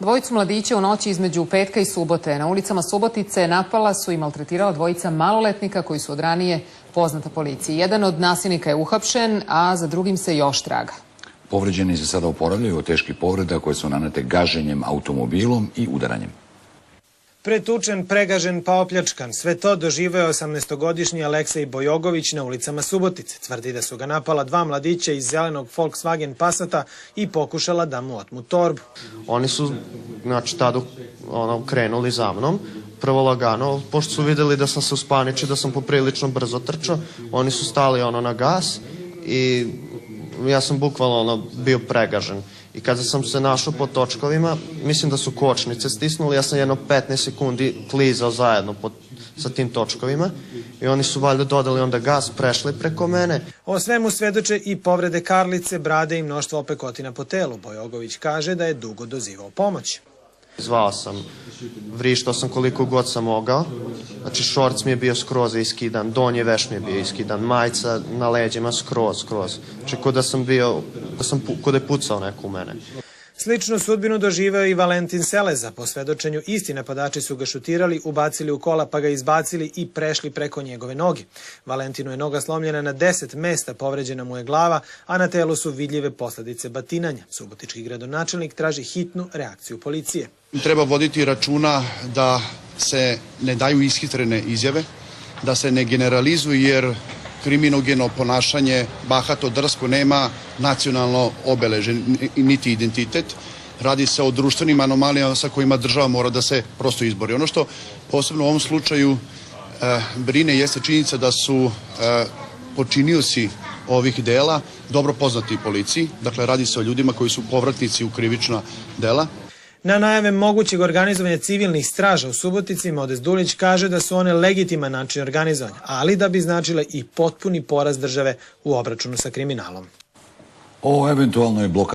Dvojicu mladića u noći između petka i subote na ulicama Subotice napala su i maltretirala dvojica maloletnika koji su od ranije poznata policiji. Jedan od nasilnika je uhapšen, a za drugim se još traga. Povređeni se sada oporavljaju od teških povreda koje su nanete gaženjem automobilom i udaranjem. Pretučen, pregažen pa opljačkan. Sve to doživeo 18-godišnji Aleksej Bojogović na ulicama Subotice. Tvrdi da su ga napala dva mladića iz zelenog Volkswagen Passata i pokušala da mu otmu torbu. Oni su, tada krenuli za mnom. Prvo lagano, pošto su videli da sam se uspaničio, da sam poprilično brzo trčao, oni su stali na gas i ja sam bukvalno bio pregažen. I kada sam se našao po točkovima, mislim da su kočnice stisnuli, ja sam jedno 15 sekundi klizao zajedno sa tim točkovima i oni su valjda dodali onda gas, prešli preko mene. O svemu svedoče i povrede karlice, brade i mnoštvo opekotina po telu. Bojogović kaže da je dugo dozivao pomoć. Zvao sam, vrištao sam koliko god sam mogao, znači šorc mi je bio skroz iskidan, donji veš mi je bio iskidan, majica na leđima skroz. Znači kod je pucao neko u mene. Sličnu sudbinu doživeo i Valentin Seleza. Po svedočenju isti napadači su ga šutirali, ubacili u kola pa ga izbacili i prešli preko njegove noge. Valentinu je noga slomljena na 10 mesta, povređena mu je glava, a na telu su vidljive posledice batinanja. Subotički gradonačelnik traži hitnu reakciju policije. Treba voditi računa da se ne daju ishitrene izjave, da se ne generalizuju jer kriminogeno ponašanje, bahato, drsko, nema nacionalno obeležje niti identitet. Radi se o društvenim anomalijama sa kojima država mora da se prosto izbori. Ono što posebno u ovom slučaju brine jeste činjenica da su počinioci ovih dela dobro poznati policiji. Dakle, radi se o ljudima koji su povratnici u krivična dela. Na najave mogućeg organizovanja civilnih straža u Subotici, Modest Dulić kaže da su one legitiman način organizovanja, ali da bi značile i potpuni poraz države u obračunu sa kriminalom. O eventualnoj blokadi